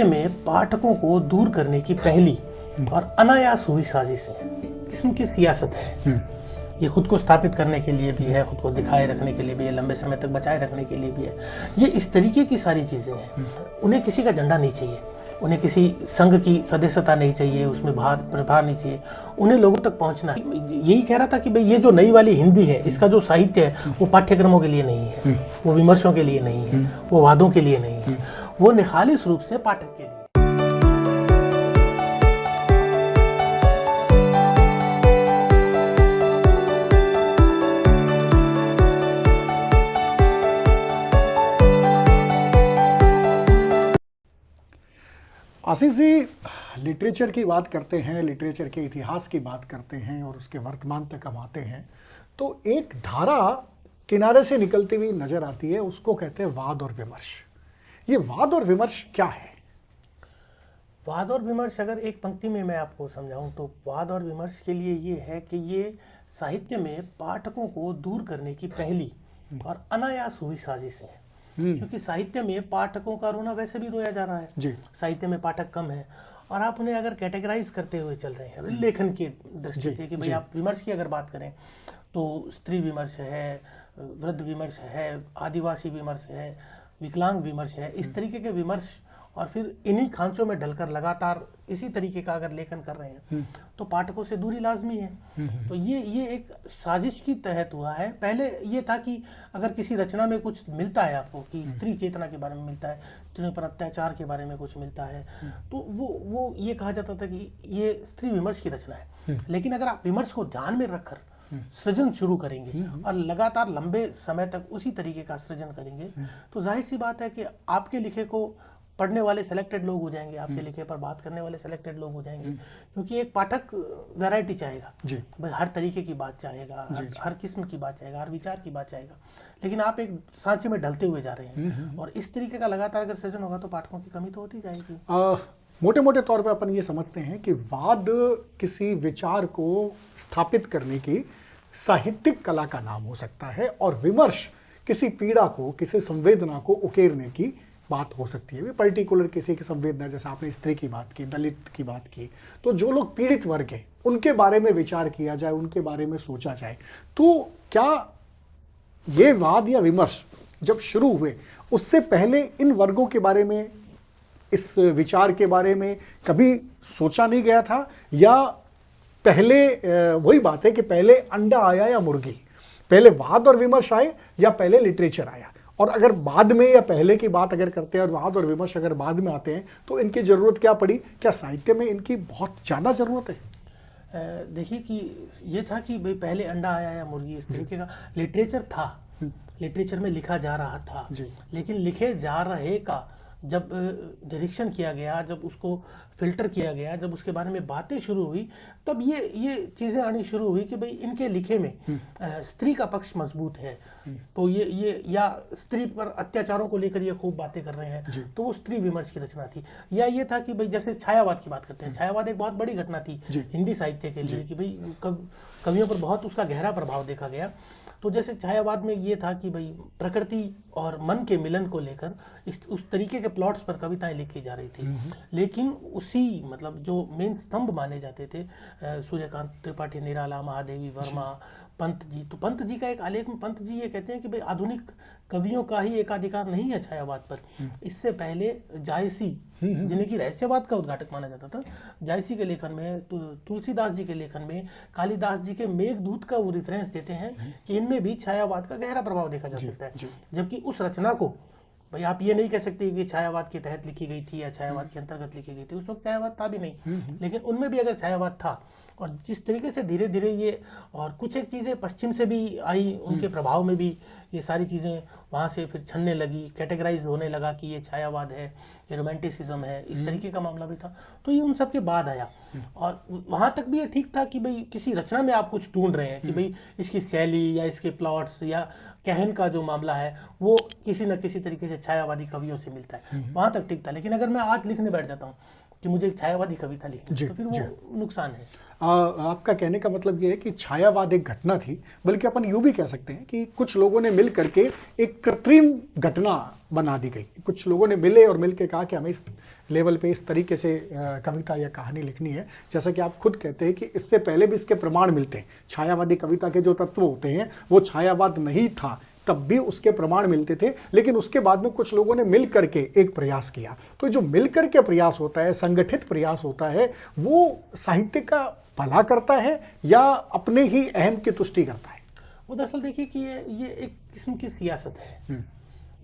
में पाठकों को दूर करने की पहली और अनायास हुई साजिश है, किस्म की सियासत है। ये खुद को स्थापित करने के लिए भी है, खुद को दिखाए रखने के लिए भी है, लंबे समय तक बचाए रखने के लिए भी है। ये इस तरीके की सारी चीज़ें हैं। उन्हें किसी का झंडा नहीं चाहिए, उन्हें किसी संघ की सदस्यता नहीं चाहिए, उसमें प्रभार नहीं चाहिए, उन्हें लोगों तक पहुंचना है। यही कह रहा था कि भाई ये जो नई वाली हिंदी है, इसका जो साहित्य है वो पाठ्यक्रमों के लिए नहीं है, वो विमर्शों के लिए नहीं है, वो वादों के लिए नहीं है, वो निखालिस रूप से पाठक के लिए। आशीष जी, लिटरेचर की बात करते हैं, लिटरेचर के इतिहास की बात करते हैं और उसके वर्तमान तक हम आते हैं तो एक धारा किनारे से निकलती हुई नजर आती है, उसको कहते हैं वाद और विमर्श। ये वाद और विमर्श क्या है? वाद और विमर्श अगर एक पंक्ति में मैं आपको समझाऊं तो वाद और विमर्श के लिए ये है कि ये साहित्य में पाठकों को दूर करने की पहली और अनायास हुई साजिश है। क्योंकि साहित्य में पाठकों का रोना वैसे भी रोया जा रहा है जी। साहित्य में पाठक कम है और आप उन्हें अगर कैटेगराइज करते हुए चल रहे हैं लेखन की दृष्टि से कि भाई आप विमर्श की अगर बात करें तो स्त्री विमर्श है, वृद्ध विमर्श है, आदिवासी विमर्श है, विकलांग विमर्श है, इस तरीके के विमर्श और फिर इन्हीं खांचों में ढलकर लगातार इसी तरीके का अगर लेखन कर रहे हैं तो पाठकों से दूरी लाजमी है। तो ये एक साजिश की तहत हुआ है। पहले ये था कि अगर किसी रचना में कुछ मिलता है आपको कि स्त्री चेतना के बारे में मिलता है, स्त्रियों पर अत्याचार के बारे में कुछ मिलता है, तो वो ये कहा जाता था कि ये स्त्री विमर्श की रचना है। लेकिन अगर आप विमर्श को ध्यान में रखकर सृजन शुरू करेंगे और लगातार लंबे समय तक उसी तरीके का सृजन करेंगे तो जाहिर सी बात है कि आपके लिखे को पढ़ने वाले सेलेक्टेड लोग हो जाएंगे, आपके लिखे पर बात करने वाले सेलेक्टेड लोग हो जाएंगे। क्योंकि एक पाठक वैरायटी चाहेगा, भाई हर तरीके की बात चाहेगा, हर किस्म की बात चाहेगा, हर विचार की बात चाहेगा। लेकिन आप एक सांचे में ढलते हुए जा रहे हैं और इस तरीके का लगातार अगर सृजन होगा तो पाठकों की कमी तो होती जाएगी। मोटे मोटे तौर पे अपन ये समझते हैं कि वाद किसी विचार को स्थापित करने की साहित्यिक कला का नाम हो सकता है और विमर्श किसी पीड़ा को, किसी संवेदना को उकेरने की बात हो सकती है। पर्टिकुलर किसी की संवेदना, जैसे आपने स्त्री की बात की, दलित की बात की, तो जो लोग पीड़ित वर्ग हैं उनके बारे में विचार किया जाए, उनके बारे में सोचा जाए। तो क्या ये वाद या विमर्श जब शुरू हुए उससे पहले इन वर्गों के बारे में, इस विचार के बारे में कभी सोचा नहीं गया था? या पहले वही बात है कि पहले अंडा आया या मुर्गी, पहले वाद और विमर्श आए या पहले लिटरेचर आया? और अगर बाद में या पहले की बात अगर करते हैं और वाद और विमर्श अगर बाद में आते हैं तो इनकी जरूरत क्या पड़ी? क्या साहित्य में इनकी बहुत ज्यादा जरूरत है? देखिए कि ये था कि भाई पहले अंडा आया या मुर्गी, इस तरीके का लिटरेचर था, लिटरेचर में लिखा जा रहा था। लेकिन लिखे जा रहे का जब निरीक्षण किया गया, जब उसको फिल्टर किया गया, जब उसके बारे में बातें शुरू हुई, तब ये चीज़ें आनी शुरू हुई कि भाई इनके लिखे में स्त्री का पक्ष मजबूत है। तो ये या स्त्री पर अत्याचारों को लेकर ये खूब बातें कर रहे हैं, तो वो स्त्री विमर्श की रचना थी। या ये था कि भाई जैसे छायावाद की बात करते हैं, छायावाद एक बहुत बड़ी घटना थी हिंदी साहित्य के लिए कि भाई कवियों पर बहुत उसका गहरा प्रभाव देखा गया। तो जैसे छायावाद में ये था कि भाई प्रकृति और मन के मिलन को लेकर उस तरीके के प्लॉट्स पर कविताएं लिखी जा रही थी। लेकिन उसी मतलब जो मेन स्तंभ माने जाते थे, सूर्यकांत त्रिपाठी निराला, महादेवी वर्मा, पंत जी, तो पंत जी का एक आलेख में पंत जी ये कहते हैं कि भाई आधुनिक कवियों का ही एकाधिकार नहीं है छायावाद पर। इससे पहले जायसी, जिन्हें की रहस्यवाद का उद्घाटक माना जाता था, जायसी के लेखन में, तो तुलसीदास जी के लेखन में, कालिदास जी के मेघदूत का वो रेफरेंस देते हैं कि इनमें भी छायावाद का गहरा प्रभाव देखा जा सकता है। जबकि उस रचना को भाई आप ये नहीं कह सकते कि छायावाद के तहत लिखी गई थी या छायावाद के अंतर्गत लिखी गई थी, उस वक्त छायावाद था भी नहीं, लेकिन उनमें भी अगर छायावाद था। और जिस तरीके से धीरे धीरे ये और कुछ एक चीज़ें पश्चिम से भी आई, उनके प्रभाव में भी ये सारी चीज़ें वहाँ से फिर छनने लगी, कैटेगराइज होने लगा कि ये छायावाद है, ये रोमांटिसिज्म है, इस तरीके का मामला भी था। तो ये उन सब के बाद आया और वहाँ तक भी ये ठीक था कि भाई किसी रचना में आप कुछ ढूंढ रहे हैं कि भाई इसकी शैली या इसके प्लॉट्स या कहन का जो मामला है वो किसी न किसी तरीके से छायावादी कवियों से मिलता है, वहाँ तक ठीक था। लेकिन अगर मैं आज लिखने बैठ जाता हूँ कि मुझे एक छायावादी कविता लिखनी है, तो फिर वो नुकसान है। आपका कहने का मतलब ये है कि छायावाद एक घटना थी, बल्कि अपन यूं भी कह सकते हैं कि कुछ लोगों ने मिल करके एक कृत्रिम घटना बना दी गई। कुछ लोगों ने मिले और मिल के कहा कि हमें इस लेवल पे इस तरीके से कविता या कहानी लिखनी है। जैसा कि आप खुद कहते हैं कि इससे पहले भी इसके प्रमाण मिलते हैं। छायावादी कविता के जो तत्व होते हैं वो छायावाद नहीं था, तब भी उसके प्रमाण मिलते थे, लेकिन उसके बाद में कुछ लोगों ने मिल करके एक प्रयास किया। तो जो मिल करके प्रयास होता है, संगठित प्रयास होता है, वो साहित्य का भला करता है या अपने ही अहम की तुष्टि करता है? वो दरअसल देखिए कि ये एक किस्म की सियासत है।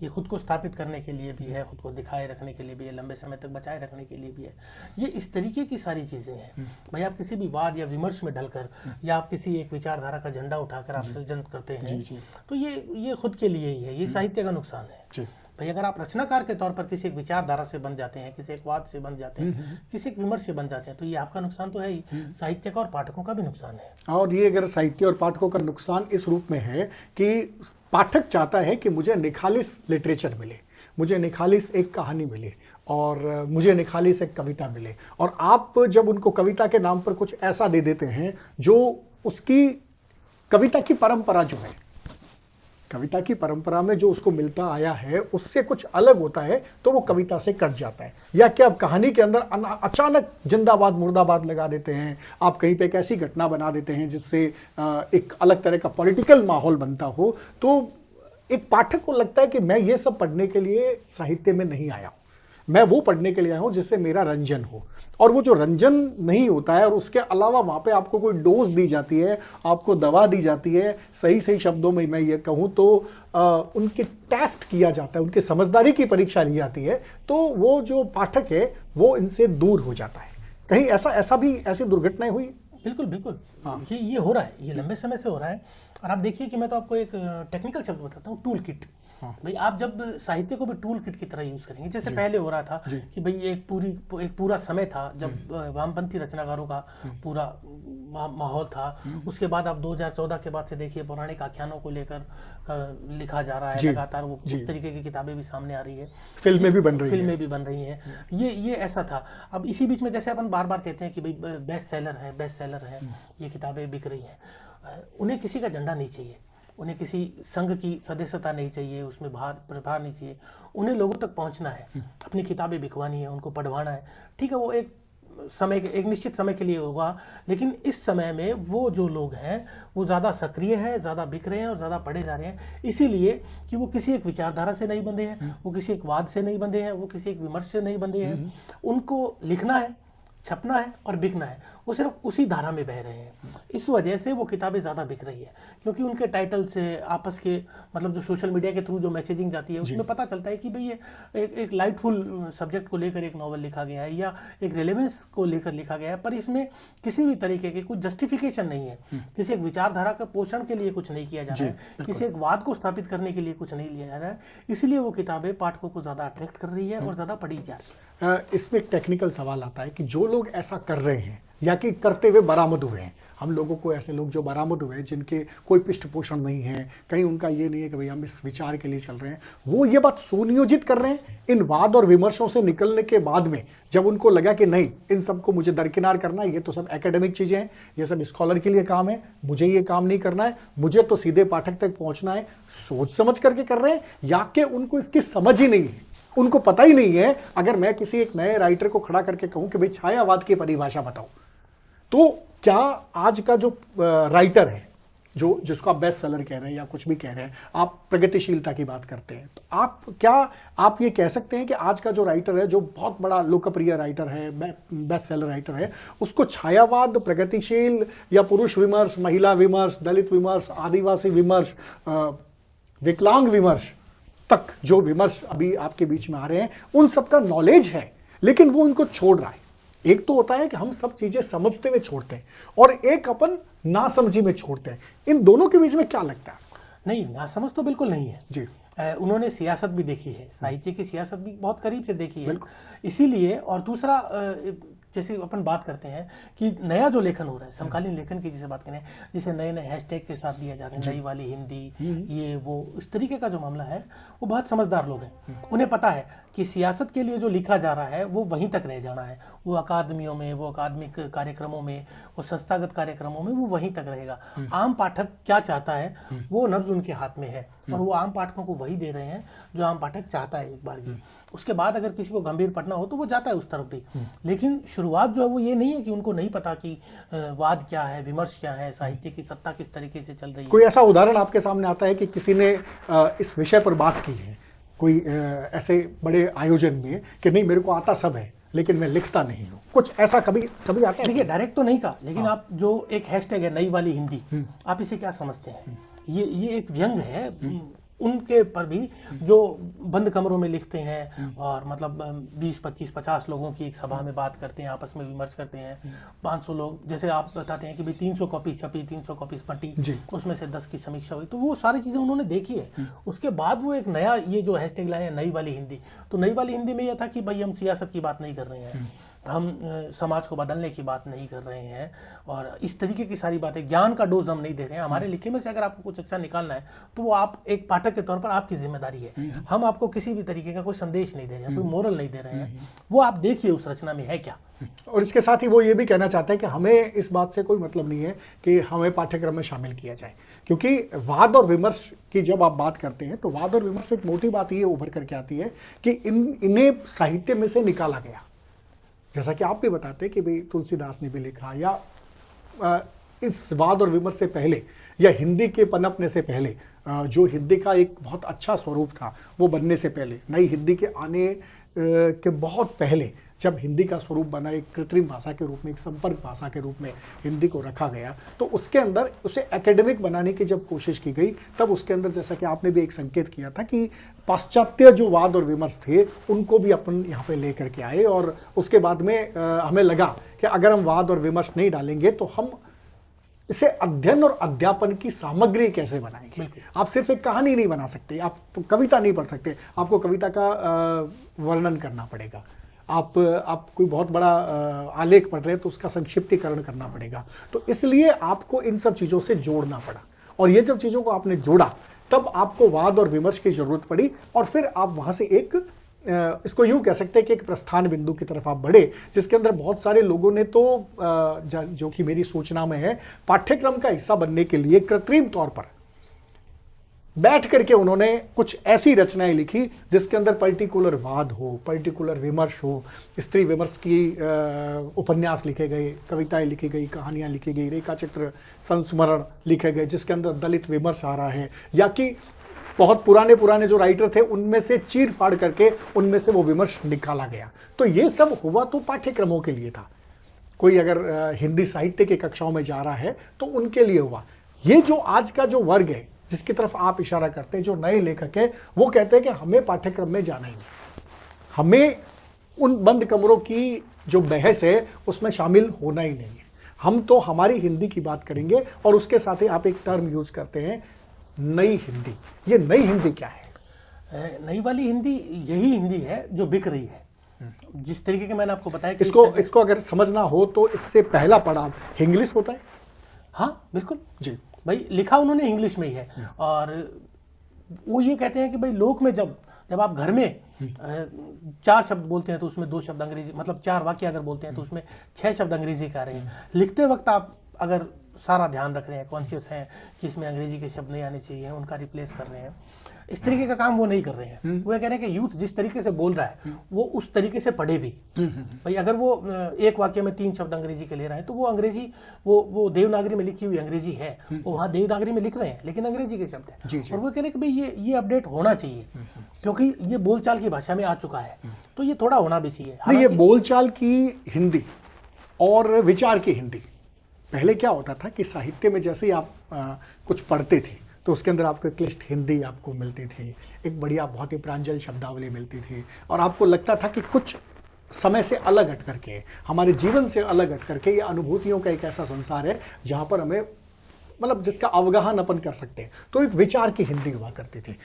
ये खुद को स्थापित करने के लिए भी है, खुद को दिखाए रखने के लिए भी है, लंबे समय तक बचाए रखने के लिए भी है। ये इस तरीके की सारी चीज़ें हैं। भाई आप किसी भी वाद या विमर्श में ढलकर या आप किसी एक विचारधारा का झंडा उठाकर आप सृजन करते हैं, तो ये खुद के लिए ही है। ये साहित्य का नुकसान है। भाई अगर आप रचनाकार के तौर पर किसी एक विचारधारा से बन जाते हैं, किसी एक वाद से बन जाते हैं, किसी एक विमर्श से बन जाते हैं, तो ये आपका नुकसान तो है ही, साहित्य का और पाठकों का भी नुकसान है। और ये अगर साहित्य और पाठकों का नुकसान इस रूप में है कि पाठक चाहता है कि मुझे निखालिस लिटरेचर मिले, मुझे निखालिस एक कहानी मिले और मुझे निखालिस एक कविता मिले, और आप जब उनको कविता के नाम पर कुछ ऐसा दे देते हैं जो उसकी कविता की परंपरा जो है, कविता की परंपरा में जो उसको मिलता आया है उससे कुछ अलग होता है, तो वो कविता से कट जाता है। या कि आप कहानी के अंदर अचानक जिंदाबाद मुर्दाबाद लगा देते हैं, आप कहीं पे एक ऐसी घटना बना देते हैं जिससे एक अलग तरह का पॉलिटिकल माहौल बनता हो, तो एक पाठक को लगता है कि मैं ये सब पढ़ने के लिए साहित्य में नहीं आया हूँ, मैं वो पढ़ने के लिए आया हूँ जिससे मेरा रंजन हो। और वो जो रंजन नहीं होता है, और उसके अलावा वहाँ पे आपको कोई डोज दी जाती है, आपको दवा दी जाती है, सही शब्दों में मैं ये कहूँ तो उनके टेस्ट किया जाता है, उनकी समझदारी की परीक्षा ली जाती है, तो वो जो पाठक है वो इनसे दूर हो जाता है। कहीं ऐसी दुर्घटनाएं हुई? बिल्कुल बिल्कुल। हाँ, ये हो रहा है, ये लंबे समय से हो रहा है। और आप देखिए कि मैं तो आपको एक टेक्निकल शब्द बताता हूँ, टूल किट। भाई आप जब साहित्य को भी टूल किट की तरह यूज करेंगे, जैसे पहले हो रहा था कि भाई एक पूरा समय था जब वामपंथी रचनाकारों का पूरा माहौल था। उसके बाद आप 2014 के बाद से देखिए पौराणिक आख्यानों को लेकर लिखा जा रहा है लगातार, वो उस तरीके की किताबें भी सामने आ रही है, फिल्में भी बन रही हैं। ये ऐसा था। अब इसी बीच में जैसे अपन बार बार कहते हैं कि भाई बेस्ट सेलर है, ये किताबें बिक रही हैं, उन्हें किसी का झंडा नहीं चाहिए, उन्हें किसी संघ की सदस्यता नहीं चाहिए, उसमें प्रभार नहीं चाहिए, उन्हें लोगों तक पहुंचना है, अपनी किताबें बिकवानी है, उनको पढ़वाना है। ठीक है, वो एक निश्चित समय के लिए होगा, लेकिन इस समय में वो जो लोग हैं वो ज़्यादा सक्रिय हैं, ज़्यादा बिक रहे हैं और ज़्यादा पढ़े जा रहे हैं, इसीलिए कि वो किसी एक विचारधारा से नहीं बंधे हैं, वो किसी एक वाद से नहीं बंधे हैं, वो किसी एक विमर्श से नहीं बंधे हैं। उनको लिखना है, छपना है और बिकना है, वो सिर्फ उसी धारा में बह रहे हैं। इस वजह से वो किताबें ज़्यादा बिक रही है, क्योंकि उनके टाइटल से आपस के मतलब जो सोशल मीडिया के थ्रू जो मैसेजिंग जाती है उसमें पता चलता है कि भाई ये एक लाइटफुल सब्जेक्ट को लेकर एक नॉवल लिखा गया है या एक रेलेवेंस को लेकर लिखा गया है, पर इसमें किसी भी तरीके के कुछ जस्टिफिकेशन नहीं है, किसी एक विचारधारा का पोषण के लिए कुछ नहीं किया जा रहा है, किसी एक वाद को स्थापित करने के लिए कुछ नहीं लिया जा रहा है। इसलिए वो किताबें पाठकों को ज़्यादा अट्रैक्ट कर रही है और ज़्यादा पढ़ी जा रही है। इसमें एक टेक्निकल सवाल आता है कि जो लोग ऐसा कर रहे हैं या कि करते हुए बरामद हुए हैं, हम लोगों को ऐसे लोग जो बरामद हुए हैं जिनके कोई पृष्ठपोषण नहीं है, कहीं उनका ये नहीं है कि भाई हम इस विचार के लिए चल रहे हैं, वो ये बात सुनियोजित कर रहे हैं इन वाद और विमर्शों से निकलने के बाद में, जब उनको लगा कि नहीं इन सबको मुझे दरकिनार करना है, ये तो सब एकेडमिक चीज़ें हैं, ये सब स्कॉलर के लिए काम है, मुझे ये काम नहीं करना है, मुझे तो सीधे पाठक तक पहुँचना है, सोच समझ करके कर रहे हैं, या कि उनको इसकी समझ ही नहीं है, उनको पता ही नहीं है। अगर मैं किसी एक नए राइटर को खड़ा करके कहूं कि भाई छायावाद की परिभाषा बताओ, तो क्या आज का जो राइटर है, जिसको आप बेस्ट सेलर कह रहे हैं या कुछ भी कह रहे हैं, आप प्रगतिशीलता की बात करते हैं, तो आप ये कह सकते हैं कि आज का जो राइटर है, जो बहुत बड़ा लोकप्रिय राइटर है, बेस्ट सेलर राइटर है, उसको छायावाद, प्रगतिशील या पुरुष विमर्श, महिला विमर्श, दलित विमर्श, आदिवासी विमर्श, विकलांग विमर्श तक जो विमर्श अभी आपके बीच में आ रहे हैं, उन सब का नॉलेज है, लेकिन वो इनको छोड़ रहा है। एक तो होता है कि हम सब चीजें समझते हुए छोड़ते हैं, और एक अपन नासमझी में छोड़ते हैं। इन दोनों के बीच में क्या लगता है? नहीं, नासमझ तो बिल्कुल नहीं है जी। उन्होंने सियासत भी देखी है, साहित्य की सियासत भी बहुत करीब से देखी है, इसीलिए। और दूसरा, जैसे अपन बात करते हैं कि नया जो लेखन हो रहा है, समकालीन लेखन की जिसे बात करें, जिसे नए नए हैशटैग के साथ दिया जाता है, नई वाली हिंदी, ये वो, इस तरीके का जो मामला है, वो बहुत समझदार लोग हैं, उन्हें पता है कि सियासत के लिए जो लिखा जा रहा है वो वहीं तक रह जाना है, वो अकादमियों में, वो अकादमिक कार्यक्रमों में, वो संस्थागत कार्यक्रमों में, वो वहीं तक रहेगा। आम पाठक क्या चाहता है वो नब्ज उनके हाथ में है, और वो आम पाठकों को वही दे रहे हैं जो आम पाठक चाहता है एक बार की। उसके बाद अगर किसी को गंभीर पढ़ना हो तो वो जाता है उस तरफ भी, लेकिन शुरुआत जो है वो ये नहीं है कि उनको नहीं पता कि वाद क्या है, विमर्श क्या है, साहित्य की सत्ता किस तरीके से चल रही है। कोई ऐसा उदाहरण आपके सामने आता है कि किसी ने इस विषय पर बात की है, कोई ऐसे बड़े आयोजन में, कि नहीं मेरे को आता सब है लेकिन मैं लिखता नहीं हूँ, कुछ ऐसा कभी कभी आता है? देखिए, डायरेक्ट तो नहीं कहा, लेकिन आप जो एक हैशटैग है नई वाली हिंदी, आप इसे क्या समझते हैं? ये एक व्यंग है उनके पर भी जो बंद कमरों में लिखते हैं और मतलब 20, 25, 50 लोगों की एक सभा में बात करते हैं, आपस में विमर्श करते हैं। 500 लोग, जैसे आप बताते हैं कि भाई 300 कॉपी छपी, 300 कॉपी बंटी, उसमें से 10 की समीक्षा हुई, तो वो सारी चीज़ें उन्होंने देखी है। उसके बाद वो एक नया ये जो हैशटैग लाए हैं नई वाली हिंदी, तो नई वाली हिंदी में यह था कि भाई हम सियासत की बात नहीं कर रहे हैं, हम समाज को बदलने की बात नहीं कर रहे हैं, और इस तरीके की सारी बातें, ज्ञान का डोज हम नहीं दे रहे हैं। हमारे लिखे में से अगर आपको कुछ अच्छा निकालना है तो वो आप एक पाठक के तौर पर आपकी जिम्मेदारी है। हम आपको किसी भी तरीके का कोई संदेश नहीं दे रहे हैं, कोई मोरल नहीं दे रहे हैं, वो आप देखिए उस रचना में है क्या। और इसके साथ ही वो ये भी कहना चाहते हैं कि हमें इस बात से कोई मतलब नहीं है कि हमें पाठ्यक्रम में शामिल किया जाए, क्योंकि वाद और विमर्श की जब आप बात करते हैं तो वाद और विमर्श एक मोटी बात ये उभर करके आती है कि इन्हें साहित्य में से निकाला गया। जैसा कि आप भी बताते हैं कि भाई तुलसीदास ने भी लिखा, या इस वाद और विमर्श से पहले या हिंदी के पनपने से पहले, जो हिंदी का एक बहुत अच्छा स्वरूप था वो बनने से पहले, नई हिंदी के आने के बहुत पहले जब हिंदी का स्वरूप बना, एक कृत्रिम भाषा के रूप में, एक संपर्क भाषा के रूप में हिंदी को रखा गया, तो उसके अंदर उसे एकेडमिक बनाने की जब कोशिश की गई, तब उसके अंदर जैसा कि आपने भी एक संकेत किया था कि पाश्चात्य जो वाद और विमर्श थे उनको भी अपन यहाँ पे लेकर के आए, और उसके बाद में हमें लगा कि अगर हम वाद और विमर्श नहीं डालेंगे तो हम इसे अध्ययन और अध्यापन की सामग्री कैसे बनाएंगे। आप सिर्फ एक कहानी नहीं बना सकते, आप कविता नहीं पढ़ सकते, आपको कविता का वर्णन करना पड़ेगा। आप कोई बहुत बड़ा आलेख पढ़ रहे हैं तो उसका संक्षिप्तीकरण करना पड़ेगा। तो इसलिए आपको इन सब चीज़ों से जोड़ना पड़ा, और ये जब चीज़ों को आपने जोड़ा तब आपको वाद और विमर्श की जरूरत पड़ी, और फिर आप वहाँ से एक इसको यूं कह सकते हैं कि एक प्रस्थान बिंदु की तरफ आप बढ़े, जिसके अंदर बहुत सारे लोगों ने तो जो कि मेरी सूचना में है, पाठ्यक्रम का हिस्सा बनने के लिए कृत्रिम तौर पर बैठ करके उन्होंने कुछ ऐसी रचनाएं लिखी जिसके अंदर पर्टिकुलर वाद हो, पर्टिकुलर विमर्श हो, स्त्री विमर्श की उपन्यास लिखे गए, कविताएं लिखी गई, कहानियां लिखी गई, रेखाचित्र संस्मरण लिखे गए जिसके अंदर दलित विमर्श आ रहा है, या कि बहुत पुराने जो राइटर थे उनमें से चीर फाड़ करके उनमें से वो विमर्श निकाला गया। तो ये सब हुआ तो पाठ्यक्रमों के लिए था। कोई अगर हिंदी साहित्य की कक्षाओं में जा रहा है तो उनके लिए हुआ। ये जो आज का जो वर्ग है जिसकी तरफ आप इशारा करते हैं, जो नए लेखक हैं, वो कहते हैं कि हमें पाठ्यक्रम में जाना ही नहीं, हमें उन बंद कमरों की जो बहस है उसमें शामिल होना ही नहीं है, हम तो हमारी हिंदी की बात करेंगे। और उसके साथ ही आप एक टर्म यूज करते हैं, नई हिंदी। ये नई हिंदी क्या है? नई वाली हिंदी यही हिंदी है जो बिक रही है। जिस तरीके के मैंने आपको बताया कि इसको अगर समझना हो तो इससे पहला पड़ाव इंग्लिश होता है। हाँ बिल्कुल जी भाई, लिखा उन्होंने इंग्लिश में ही है, और वो ये कहते हैं कि भाई लोक में जब आप घर में 4 शब्द बोलते हैं तो उसमें 2 शब्द अंग्रेजी, मतलब 4 वाक्य अगर बोलते हैं तो उसमें 6 शब्द अंग्रेजी का रहे हैं। लिखते वक्त आप अगर सारा ध्यान रख रहे हैं, कॉन्शियस हैं कि इसमें अंग्रेजी के शब्द नहीं आने चाहिए, उनका रिप्लेस कर रहे हैं, इस तरीके का काम वो नहीं कर रहे हैं। वो कह रहे हैं कि यूथ जिस तरीके से बोल रहा है वो उस तरीके से पढ़े भी। भाई अगर वो एक वाक्य में 3 शब्द अंग्रेजी के ले रहा है तो वो अंग्रेजी, वो देवनागरी में लिखी हुई अंग्रेजी है, वो वहाँ देवनागरी में लिख रहे हैं लेकिन अंग्रेजी के शब्द है। और वो कह रहे हैं कि भाई ये अपडेट होना चाहिए क्योंकि ये बोलचाल की भाषा में आ चुका है, तो ये थोड़ा होना भी चाहिए। ये बोलचाल की हिंदी और विचार की हिंदी, पहले क्या होता था कि साहित्य में जैसे ही आप कुछ पढ़ते थे तो उसके अंदर आपको क्लिष्ट हिंदी आपको मिलती थी, एक बढ़िया बहुत ही प्रांजल शब्दावली मिलती थी, और आपको लगता था कि कुछ समय से अलग हट करके, हमारे जीवन से अलग हट करके ये अनुभूतियों का एक ऐसा संसार है जहाँ पर हमें मतलब जिसका अवगाहन अपन कर सकते हैं। तो एक विचार की हिंदी हुआ करती थी।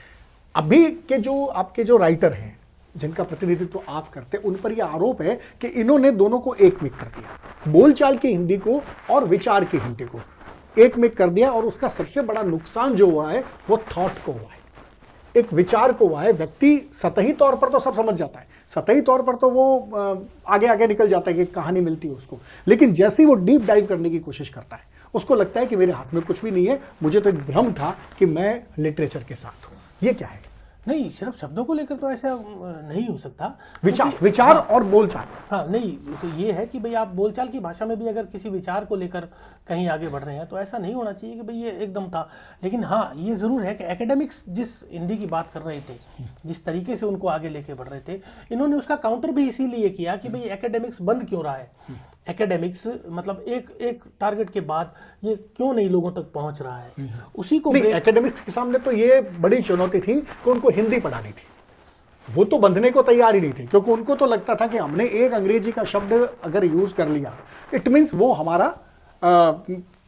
अभी के जो आपके जो राइटर हैं जिनका प्रतिनिधित्व आप करते हैं, उन पर यह आरोप है कि इन्होंने दोनों को एक में कर दिया, बोलचाल की हिंदी को और विचार की हिंदी को एक में कर दिया, और उसका सबसे बड़ा नुकसान जो हुआ है वो थॉट को हुआ है। एक विचार को हुआ है। व्यक्ति सतही तौर पर तो सब समझ जाता है, सतही तौर पर तो वो आगे आगे निकल जाता है कि कहानी मिलती है उसको, लेकिन जैसे ही वो डीप डाइव करने की कोशिश करता है उसको लगता है कि मेरे हाथ में कुछ भी नहीं है, मुझे तो एक भ्रम था कि मैं लिटरेचर के साथ हूँ। ये क्या है? नहीं, सिर्फ शब्दों को लेकर तो ऐसा नहीं हो सकता। विचार और बोलचाल। हाँ, नहीं, तो ये है कि भाई आप बोलचाल की भाषा में भी अगर किसी विचार को लेकर कहीं आगे बढ़ रहे हैं तो ऐसा नहीं होना चाहिए कि भाई ये एकदम था। लेकिन हाँ, ये ज़रूर है कि एकेडमिक्स जिस हिंदी की बात कर रहे थे, जिस तरीके से उनको आगे लेके बढ़ रहे थे, इन्होंने उसका काउंटर भी इसीलिए किया कि भाई एकेडमिक्स बंद क्यों रहा है, एकेडमिक्स मतलब एक टारगेट के बाद ये क्यों नहीं लोगों तक पहुंच रहा है, उसी को एकेडमिक्स के सामने तो ये बड़ी चुनौती थी कि उनको हिंदी पढ़ानी थी। वो तो बंधने को तैयार ही नहीं थे, क्योंकि उनको तो लगता था कि हमने एक अंग्रेजी का शब्द अगर यूज कर लिया इट मींस वो हमारा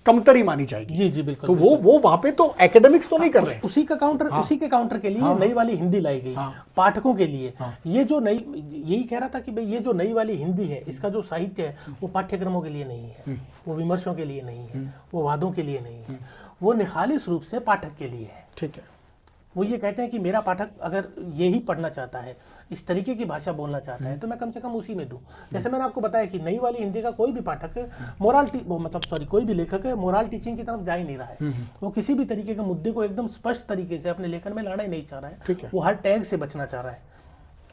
कमतरी मानी जाएगी। जी जी बिल्कुल। तो वो वहां पे तो एकेडमिक्स तो नहीं कर रहे। उसी के काउंटर के लिए नई वाली हिंदी लाई गई पाठकों के लिए। ये जो नई, यही कह रहा था कि भाई ये जो नई वाली हिंदी है, इसका जो साहित्य है वो पाठ्यक्रमों के लिए नहीं है, वो विमर्शों के लिए नहीं है, वो वादों के लिए नहीं है, वो निखालिस रूप से पाठक के लिए है। ठीक है। वो ये कहते हैं कि मेरा पाठक अगर यही पढ़ना चाहता है, इस तरीके की भाषा बोलना चाहता है, तो मैं कम से कम उसी में दूं। जैसे मैंने आपको बताया कि नई वाली हिंदी का कोई भी पाठक कोई भी लेखक मोरल टीचिंग की तरफ जा ही नहीं रहा है। वो किसी भी तरीके के मुद्दे को एकदम स्पष्ट तरीके से अपने लेखन में लाना ही नहीं चाह रहा है। वो हर टैग से बचना चाह रहा है।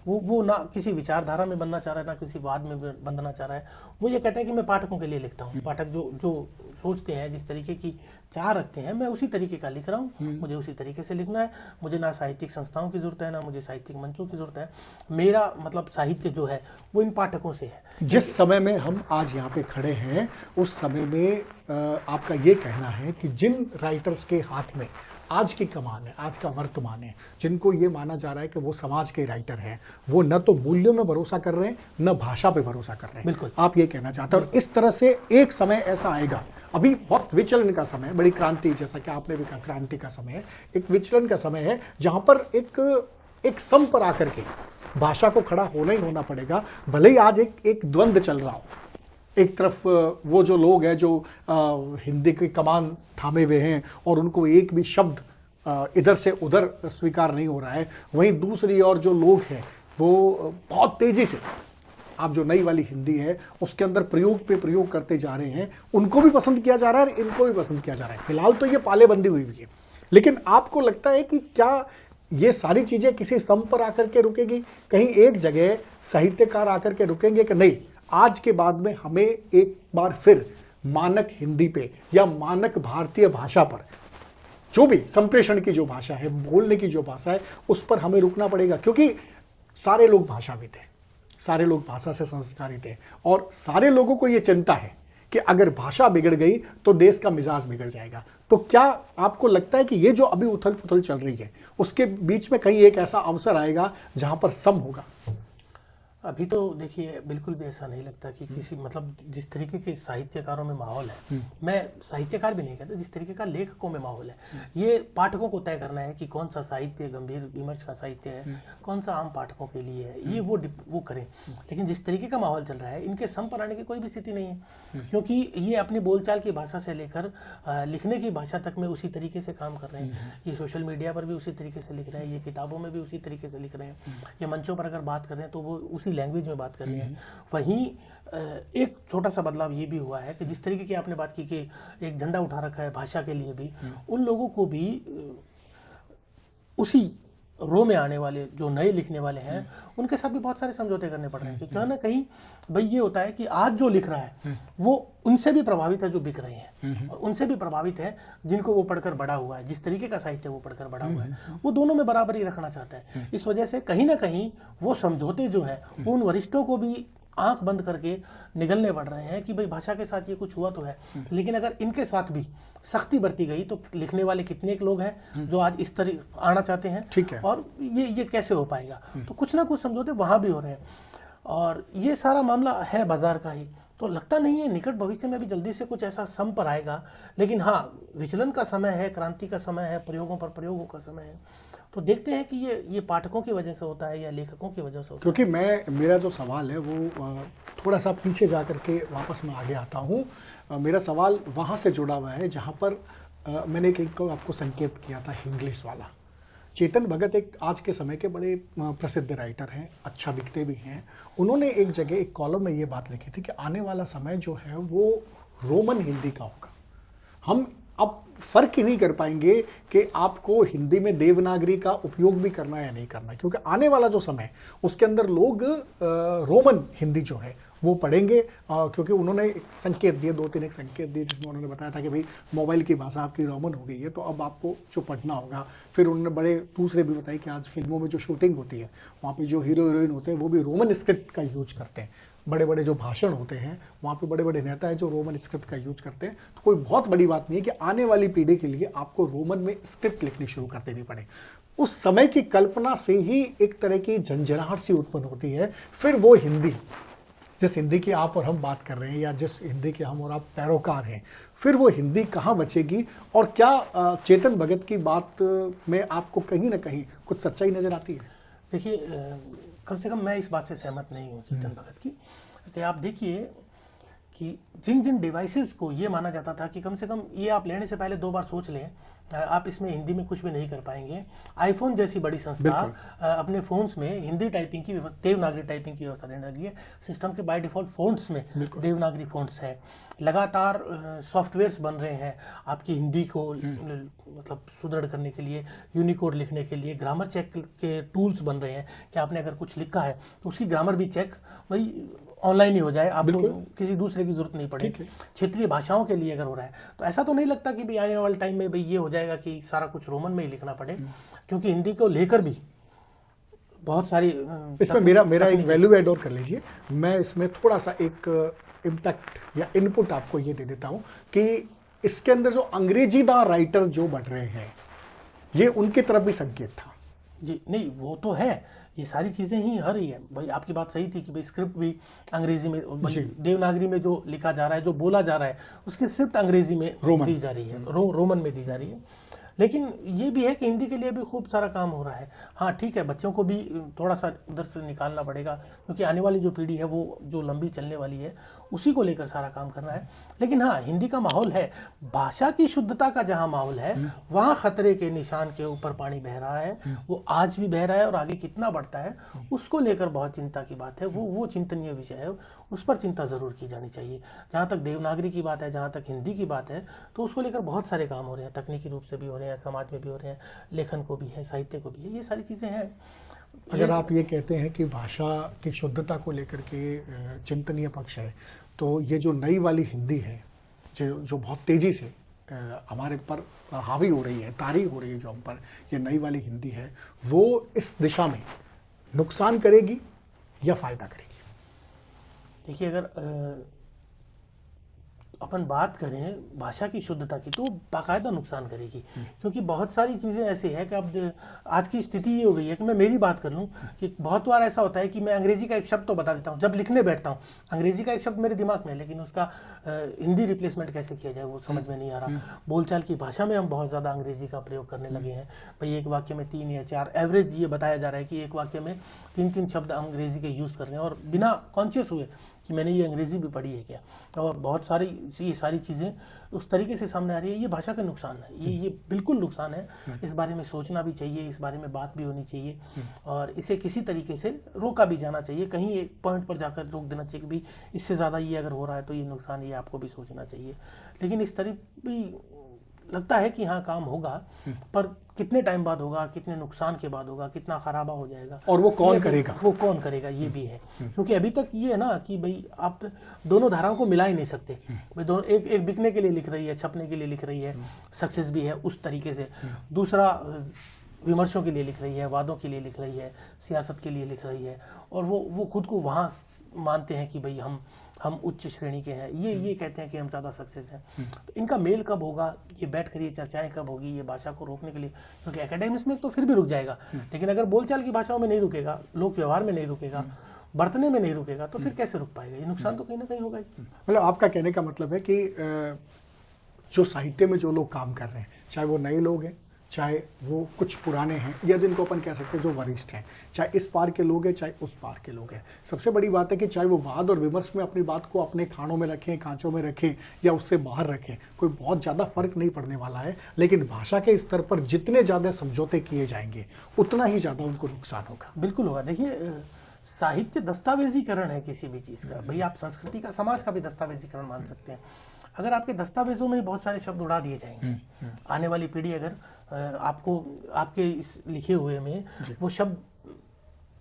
वो ना किसी विचारधारा में बनना चाह रहा है, ना किसी वाद में बंधना चाह रहा है। वो ये कहता है कि मैं पाठकों के लिए लिखता हूँ। पाठक जो सोचते हैं, जिस तरीके की चाह रखते हैं, मैं उसी तरीके का लिख रहा हूँ, मुझे उसी तरीके से लिखना है। मुझे ना साहित्यिक संस्थाओं की जरूरत है, ना मुझे साहित्यिक मंचों की जरूरत है। मेरा मतलब साहित्य जो है वो इन पाठकों से है। जिस समय में हम आज यहाँ पे खड़े हैं उस समय में आपका ये कहना है कि जिन राइटर्स के हाथ में आज की कमान है, आज का वर्तमान है, जिनको ये माना जा रहा है कि वो समाज के राइटर हैं, वो न तो मूल्यों में भरोसा कर रहे हैं, न भाषा पे भरोसा कर रहे हैं। बिल्कुल, आप ये कहना चाहते हैं। और इस तरह से एक समय ऐसा आएगा, अभी बहुत विचलन का समय है, बड़ी क्रांति, जैसा कि आपने भी कहा क्रांति का समय है, एक विचलन का समय है, जहां पर एक सम पर आकर के भाषा को खड़ा होना ही होना पड़ेगा। भले ही आज एक द्वंद्व चल रहा हो, एक तरफ वो जो लोग हैं जो हिंदी की कमान थामे हुए हैं और उनको एक भी शब्द इधर से उधर स्वीकार नहीं हो रहा है, वहीं दूसरी ओर जो लोग हैं वो बहुत तेजी से आप जो नई वाली हिंदी है उसके अंदर प्रयोग पे प्रयोग करते जा रहे हैं। उनको भी पसंद किया जा रहा है और इनको भी पसंद किया जा रहा है। फिलहाल तो ये पालेबंदी हुई हुई है, लेकिन आपको लगता है कि क्या ये सारी चीजें किसी सम पर आकर के रुकेगी? कहीं एक जगह साहित्यकार आकर के रुकेंगे कि नहीं, आज के बाद में हमें एक बार फिर मानक हिंदी पे या मानक भारतीय भाषा पर, जो भी संप्रेषण की जो भाषा है, बोलने की जो भाषा है, उस पर हमें रुकना पड़ेगा? क्योंकि सारे लोग भाषाविद हैं, सारे लोग भाषा से संस्कारित हैं और सारे लोगों को यह चिंता है कि अगर भाषा बिगड़ गई तो देश का मिजाज बिगड़ जाएगा। तो क्या आपको लगता है कि ये जो अभी उथल पुथल चल रही है उसके बीच में कहीं एक ऐसा अवसर आएगा जहां पर सम होगा? अभी तो देखिए बिल्कुल भी ऐसा नहीं लगता कि किसी मतलब जिस तरीके के साहित्यकारों में माहौल है, मैं साहित्यकार भी नहीं कहता, जिस तरीके का लेखकों में माहौल है, ये पाठकों को तय करना है कि कौन सा साहित्य गंभीर विमर्श का साहित्य है, कौन सा आम पाठकों के लिए है, ये वो करें। लेकिन जिस तरीके का माहौल चल रहा है, इनके सम पर आने की कोई भी स्थिति नहीं है, क्योंकि ये अपनी बोलचाल की भाषा से लेकर लिखने की भाषा तक में उसी तरीके से काम कर रहे हैं। ये सोशल मीडिया पर भी उसी तरीके से लिख रहे हैं, ये किताबों में भी उसी तरीके से लिख रहे हैं, ये मंचों पर अगर बात कर रहे हैं तो वो उसी लैंग्वेज में बात कर रहे हैं। वहीं एक छोटा सा बदलाव ये भी हुआ है कि जिस तरीके की आपने बात की कि एक झंडा उठा रखा है भाषा के लिए भी, उन लोगों को भी उसी रो में आने वाले जो नए लिखने वाले हैं उनके साथ भी बहुत सारे समझौते करने पड़ रहे हैं, क्योंकि ना कहीं भाई ये होता है कि आज जो लिख रहा है वो उनसे भी प्रभावित है जो बिक रहे हैं, और उनसे भी प्रभावित है जिनको वो पढ़कर बड़ा हुआ है, जिस तरीके का साहित्य वो पढ़कर बड़ा हुआ है, वो दोनों में बराबरी रखना चाहता है। इस वजह से कहीं ना कहीं वो समझौते जो है वो उन वरिष्ठों को भी आंख बंद करके निगलने पड़ रहे हैं कि भाई भाषा के साथ ये कुछ हुआ तो है, लेकिन अगर इनके साथ भी सख्ती बरती गई तो लिखने वाले कितने एक लोग हैं जो आज इस तरह आना चाहते हैं, ठीक है, और ये कैसे हो पाएगा? तो कुछ ना कुछ समझौते वहां भी हो रहे हैं, और ये सारा मामला है बाजार का ही। तो लगता नहीं है निकट भविष्य में भी जल्दी से कुछ ऐसा सम पर आएगा, लेकिन हाँ, विचलन का समय है, क्रांति का समय है, प्रयोगों पर प्रयोगों का समय है। तो देखते हैं कि ये पाठकों की वजह से होता है या लेखकों की वजह से होता है। क्योंकि मेरा जो सवाल है वो थोड़ा सा पीछे जा करके वापस मैं आगे आता हूँ। मेरा सवाल वहाँ से जुड़ा हुआ है जहाँ पर मैंने एक आपको संकेत किया था इंग्लिश वाला, चेतन भगत एक आज के समय के बड़े प्रसिद्ध राइटर हैं, अच्छा लिखते भी हैं। उन्होंने एक जगह एक कॉलम में ये बात लिखी थी कि आने वाला समय जो है वो रोमन हिंदी का होगा। हम अब फर्क ही नहीं कर पाएंगे कि आपको हिंदी में देवनागरी का उपयोग भी करना है या नहीं करना, क्योंकि आने वाला जो समय उसके अंदर लोग रोमन हिंदी जो है वो पढ़ेंगे, क्योंकि उन्होंने एक संकेत दिए, 2-3 एक संकेत दिए जिसमें उन्होंने बताया था कि भाई मोबाइल की भाषा आपकी रोमन हो गई है, तो अब आपको जो पढ़ना होगा। फिर उन्होंने बड़े दूसरे भी बताए कि आज फिल्मों में जो शूटिंग होती है वहाँ पे जो हीरो हीरोइन होते हैं वो भी रोमन स्क्रिप्ट का यूज करते हैं। बड़े बड़े जो भाषण होते हैं वहाँ पे बड़े बड़े नेता हैं जो रोमन स्क्रिप्ट का यूज करते हैं। तो कोई बहुत बड़ी बात नहीं है कि आने वाली पीढ़ी के लिए आपको रोमन में स्क्रिप्ट लिखनी शुरू कर देनी पड़े। उस समय की कल्पना से ही एक तरह की झंझनाहट सी उत्पन्न होती है। फिर वो हिंदी, जिस हिंदी की आप और हम बात कर रहे हैं या जिस हिंदी के हम और आप पैरोकार हैं, फिर वो हिंदी कहाँ बचेगी? और क्या चेतन भगत की बात में आपको कहीं ना कहीं कुछ सच्चाई नजर आती है? देखिए, कम से कम मैं इस बात से सहमत नहीं हूँ चेतन भगत की, कि आप देखिए कि जिन जिन डिवाइसेस को ये माना जाता था कि कम से कम ये आप लेने से पहले 2 बार सोच लें, आप इसमें हिंदी में कुछ भी नहीं कर पाएंगे। आईफोन जैसी बड़ी संस्था अपने फ़ोन्स में हिंदी टाइपिंग की व्यवस्था, देवनागरी टाइपिंग की व्यवस्था देने लगी है। सिस्टम के बाय डिफ़ॉल्ट फ़ॉन्ट्स में देवनागरी फ़ॉन्ट्स है। लगातार सॉफ्टवेयर्स बन रहे हैं आपकी हिंदी को मतलब सुदृढ़ करने के लिए, यूनिकोड लिखने के लिए। ग्रामर चेक के टूल्स बन रहे हैं कि आपने अगर कुछ लिखा है तो उसकी ग्रामर भी चेक वही ऑनलाइन ही हो जाए, आपको किसी दूसरे की जरूरत नहीं पड़े। क्षेत्रीय भाषाओं के लिए अगर हो रहा है तो ऐसा तो नहीं लगता कि भाई आने वाले टाइम में भाई ये हो जाएगा कि सारा कुछ रोमन में ही लिखना पड़े, क्योंकि हिंदी को लेकर भी बहुत सारी इसमें मेरा एक वैल्यू ऐड और कर लीजिए। मैं इसमें थोड़ा सा एक इम्पैक्ट या इनपुट आपको ये दे देता हूँ कि इसके अंदर जो अंग्रेजीदार राइटर जो बढ़ रहे हैं, ये उनकी तरफ भी संकेत था। जी नहीं, वो तो है, ये सारी चीज़ें ही हो रही है भाई। आपकी बात सही थी कि भाई स्क्रिप्ट भी अंग्रेजी में, देवनागरी में जो लिखा जा रहा है, जो बोला जा रहा है, उसकी स्क्रिप्ट अंग्रेजी में दी जा रही है, रोमन में दी जा रही है। लेकिन ये भी है कि हिंदी के लिए भी खूब सारा काम हो रहा है। हाँ ठीक है, बच्चों को भी थोड़ा सा उधर से निकालना पड़ेगा, क्योंकि आने वाली जो पीढ़ी है वो जो लंबी चलने वाली है उसी को लेकर सारा काम करना है। लेकिन हाँ, हिंदी का माहौल है, भाषा की शुद्धता का जहाँ माहौल है वहाँ खतरे के निशान के ऊपर पानी बह रहा है। वो आज भी बह रहा है और आगे कितना बढ़ता है उसको लेकर बहुत चिंता की बात है। वो चिंतनीय विषय है, उस पर चिंता ज़रूर की जानी चाहिए। जहाँ तक देवनागरी की बात है, जहाँ तक हिंदी की बात है, तो उसको लेकर बहुत सारे काम हो रहे हैं, तकनीकी रूप से भी हो रहे हैं, समाज में भी हो रहे हैं, लेखन को भी है, साहित्य को भी है, ये सारी चीज़ें हैं। अगर आप ये कहते हैं कि भाषा की शुद्धता को लेकर के चिंतनीय पक्ष है, तो ये जो नई वाली हिंदी है जो बहुत तेज़ी से हमारे पर हावी हो रही है, तारी हो रही है जो हम पर, ये नई वाली हिंदी है, वो इस दिशा में नुकसान करेगी या फ़ायदा करेगी? देखिए, अगर अपन बात करें भाषा की शुद्धता की तो बाकायदा नुकसान करेगी, क्योंकि बहुत सारी चीज़ें ऐसी है कि अब आज की स्थिति ये हो गई है कि मैं मेरी बात कर लूँ कि बहुत बार ऐसा होता है कि मैं अंग्रेजी का एक शब्द तो बता देता हूँ, जब लिखने बैठता हूँ अंग्रेजी का एक शब्द मेरे दिमाग में है, लेकिन उसका हिंदी रिप्लेसमेंट कैसे किया जाए वो समझ में नहीं आ रहा। बोलचाल की भाषा में हम बहुत ज़्यादा अंग्रेजी का प्रयोग करने लगे हैं। भाई एक वाक्य में 3 या 4 एवरेज ये बताया जा रहा है कि एक वाक्य में 3-3 शब्द अंग्रेजी के यूज़ कर रहे हैं, और बिना कॉन्शियस हुए कि मैंने ये अंग्रेज़ी भी पढ़ी है क्या। और बहुत सारी ये सारी चीज़ें उस तरीके से सामने आ रही है। ये भाषा का नुकसान है, ये बिल्कुल नुकसान है। इस बारे में सोचना भी चाहिए, इस बारे में बात भी होनी चाहिए, और इसे किसी तरीके से रोका भी जाना चाहिए। कहीं एक पॉइंट पर जाकर रोक देना चाहिए कि भाई इससे ज़्यादा ये अगर हो रहा है तो ये नुकसान, ये आपको भी सोचना चाहिए। लेकिन इस तरह भी लगता है कि हाँ काम होगा, पर कितने टाइम बाद होगा, कितने नुकसान के बाद होगा, कितना खराबा हो जाएगा, और वो कौन करेगा, ये भी है। क्योंकि अभी तक ये है ना कि भाई आप दोनों धाराओं को मिला ही नहीं सकते। भाई दोनों, एक बिकने के लिए लिख रही है, छपने के लिए लिख रही है, सक्सेस भी है उस तरीके से, दूसरा विमर्शों के लिए लिख रही है, वादों के लिए लिख रही है, सियासत के लिए लिख रही है, और वो खुद को वहाँ मानते हैं कि भाई हम उच्च श्रेणी के हैं, ये कहते हैं कि हम ज़्यादा सक्सेस हैं। तो इनका मेल कब होगा, ये बैठ कर ये चर्चाएं कब होगी, ये भाषा को रोकने के लिए, क्योंकि एकेडमिक्स में तो फिर भी रुक जाएगा, लेकिन अगर बोलचाल की भाषाओं में नहीं रुकेगा, लोक व्यवहार में नहीं रुकेगा, बरतने में नहीं रुकेगा, तो फिर कैसे रुक पाएगा? ये नुकसान तो कहीं ना कहीं होगा ही। मतलब आपका कहने का मतलब है कि जो साहित्य में जो लोग काम कर रहे हैं, चाहे वो नए लोग हैं चाहे वो कुछ पुराने हैं या जिनको अपन कह सकते हैं जो वरिष्ठ हैं, चाहे इस पार के लोग हैं चाहे उस पार के लोग हैं। सबसे बड़ी बात है कि चाहे वो वाद और विमर्श में अपनी बात को अपने खानों में रखें, कांचों में रखें या उससे बाहर रखें, कोई बहुत ज़्यादा फर्क नहीं पड़ने वाला है। लेकिन भाषा के स्तर पर जितने ज़्यादा समझौते किए जाएंगे उतना ही ज़्यादा उनको नुकसान होगा। बिल्कुल होगा। देखिए, साहित्य दस्तावेजीकरण है किसी भी चीज़ का। भाई, आप संस्कृति का, समाज का भी दस्तावेजीकरण मान सकते हैं। अगर आपके दस्तावेजों में बहुत सारे शब्द उड़ा दिए जाएंगे, आने वाली पीढ़ी अगर आपको आपके इस लिखे हुए में वो शब्द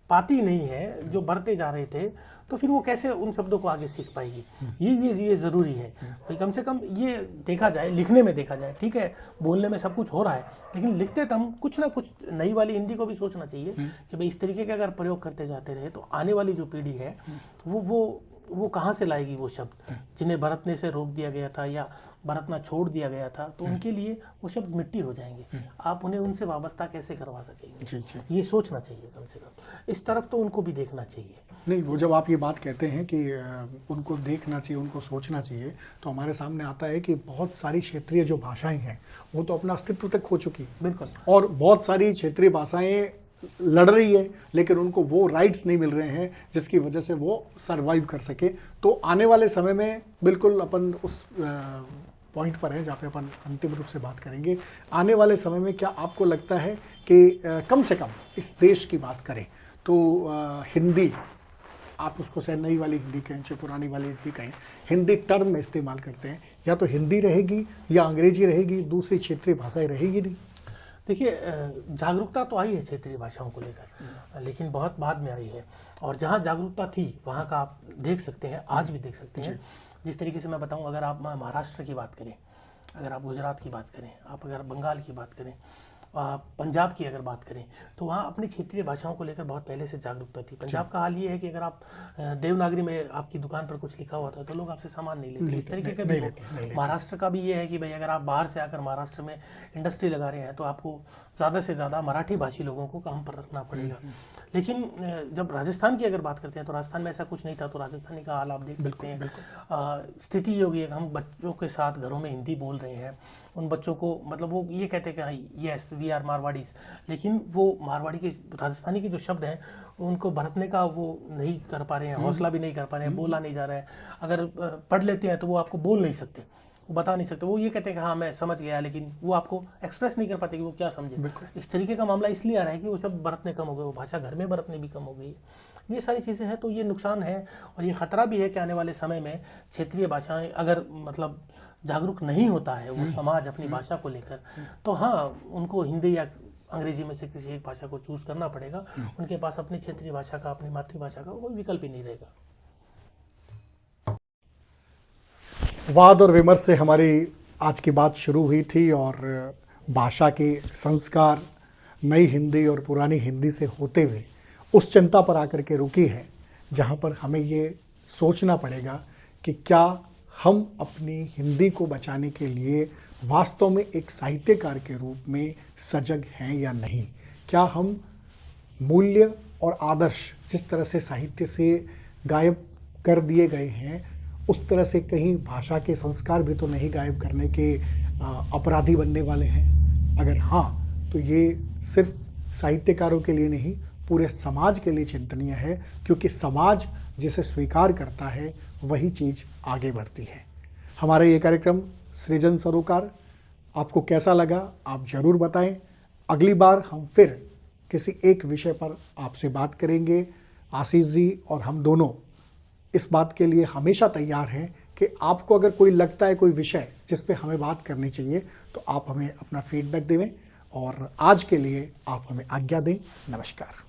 पाती नहीं है जो बढ़ते जा रहे थे, तो फिर वो कैसे उन शब्दों को आगे सीख पाएगी। ये ज़रूरी है भाई, कम से कम ये देखा जाए, लिखने में देखा जाए। ठीक है, बोलने में सब कुछ हो रहा है, लेकिन लिखते टाइम कुछ ना कुछ नई वाली हिंदी को भी सोचना चाहिए कि भाई इस तरीके के अगर प्रयोग करते जाते रहे तो आने वाली जो पीढ़ी है वो कहाँ से लाएगी वो शब्द जिन्हें बरतने से रोक दिया गया था या बरतना छोड़ दिया गया था, तो उनके लिए वो शब्द मिट्टी हो जाएंगे। आप उन्हें उनसे वाबस्ता कैसे करवा सकेंगे, ये सोचना चाहिए कम से कम। इस तरफ तो उनको भी देखना चाहिए। नहीं, वो जब आप ये बात कहते हैं कि उनको देखना चाहिए, उनको सोचना चाहिए, तो हमारे सामने आता है कि बहुत सारी क्षेत्रीय जो भाषाएं हैं वो तो अपना अस्तित्व तक खो चुकी है। बिल्कुल। और बहुत सारी क्षेत्रीय भाषाएं लड़ रही है, लेकिन उनको वो राइट्स नहीं मिल रहे हैं जिसकी वजह से वो सरवाइव कर सके। तो आने वाले समय में बिल्कुल अपन उस पॉइंट पर हैं जहाँ पे अपन अंतिम रूप से बात करेंगे। आने वाले समय में क्या आपको लगता है कि कम से कम इस देश की बात करें तो हिंदी, आप उसको चाहे नई वाली हिंदी कहें चाहे पुरानी वाली हिंदी कहें, हिंदी टर्म में इस्तेमाल करते हैं, या तो हिंदी रहेगी या अंग्रेजी रहेगी, दूसरी क्षेत्रीय भाषाएं रहेगी नहीं? देखिए, जागरूकता तो आई है क्षेत्रीय भाषाओं को लेकर, लेकिन बहुत बाद में आई है। और जहाँ जागरूकता थी वहाँ का आप देख सकते हैं, आज भी देख सकते हैं। जिस तरीके से मैं बताऊँ, अगर आप महाराष्ट्र की बात करें, अगर आप गुजरात की बात करें, आप अगर बंगाल की बात करें, पंजाब की अगर बात करें, तो वहाँ अपनी क्षेत्रीय भाषाओं को लेकर बहुत पहले से जागरूकता थी। पंजाब का हाल ये है कि अगर आप देवनागरी में आपकी दुकान पर कुछ लिखा हुआ था तो लोग आपसे सामान नहीं लेते, इस तरीके का भी है। महाराष्ट्र का भी ये है कि भाई अगर आप बाहर से आकर महाराष्ट्र में इंडस्ट्री लगा रहे हैं तो आपको ज़्यादा से ज़्यादा मराठी भाषी लोगों को काम पर रखना पड़ेगा। लेकिन जब राजस्थान की अगर बात करते हैं तो राजस्थान में ऐसा कुछ नहीं था, तो राजस्थानी का हाल आप देख सकते हैं। स्थिति ये होगी, हम बच्चों के साथ घरों में हिंदी बोल रहे हैं, उन बच्चों को मतलब वो ये कहते हैं कि यस वी आर मारवाड़ीज, लेकिन वो मारवाड़ी के राजस्थानी के जो शब्द हैं उनको बरतने का वो नहीं कर पा रहे हैं, हौसला भी नहीं कर पा रहे हैं, बोला नहीं जा रहा है। अगर पढ़ लेते हैं तो वो आपको बोल नहीं सकते, वो बता नहीं सकते। वो ये कहते हैं कि हाँ मैं समझ गया, लेकिन वो आपको एक्सप्रेस नहीं कर पाते कि वो क्या समझे। इस तरीके का मामला इसलिए आ रहा है कि वो शब्द बरतने कम हो गए, वो भाषा घर में बरतने भी कम हो गई। ये सारी चीज़ें हैं, तो ये नुकसान है और ये ख़तरा भी है कि आने वाले समय में क्षेत्रीय भाषाएं अगर मतलब जागरूक नहीं होता है वो समाज अपनी भाषा को लेकर, तो हाँ उनको हिंदी या अंग्रेजी में से किसी एक भाषा को चूज करना पड़ेगा। उनके पास अपनी क्षेत्रीय भाषा का, अपनी मातृभाषा का कोई विकल्प ही नहीं रहेगा। वाद और विमर्श से हमारी आज की बात शुरू हुई थी और भाषा के संस्कार नई हिंदी और पुरानी हिंदी से होते हुए उस चिंता पर आकर के रुकी है जहाँ पर हमें ये सोचना पड़ेगा कि क्या हम अपनी हिंदी को बचाने के लिए वास्तव में एक साहित्यकार के रूप में सजग हैं या नहीं। क्या हम मूल्य और आदर्श जिस तरह से साहित्य से गायब कर दिए गए हैं, उस तरह से कहीं भाषा के संस्कार भी तो नहीं गायब करने के अपराधी बनने वाले हैं? अगर हाँ, तो ये सिर्फ साहित्यकारों के लिए नहीं, पूरे समाज के लिए चिंतनीय है, क्योंकि समाज जिसे स्वीकार करता है वही चीज़ आगे बढ़ती है। हमारा ये कार्यक्रम सृजन सरोकार आपको कैसा लगा आप ज़रूर बताएं। अगली बार हम फिर किसी एक विषय पर आपसे बात करेंगे। आशीष जी और हम दोनों इस बात के लिए हमेशा तैयार हैं कि आपको अगर कोई लगता है कोई विषय जिस पे हमें बात करनी चाहिए तो आप हमें अपना फीडबैक दें, और आज के लिए आप हमें आज्ञा दें। नमस्कार।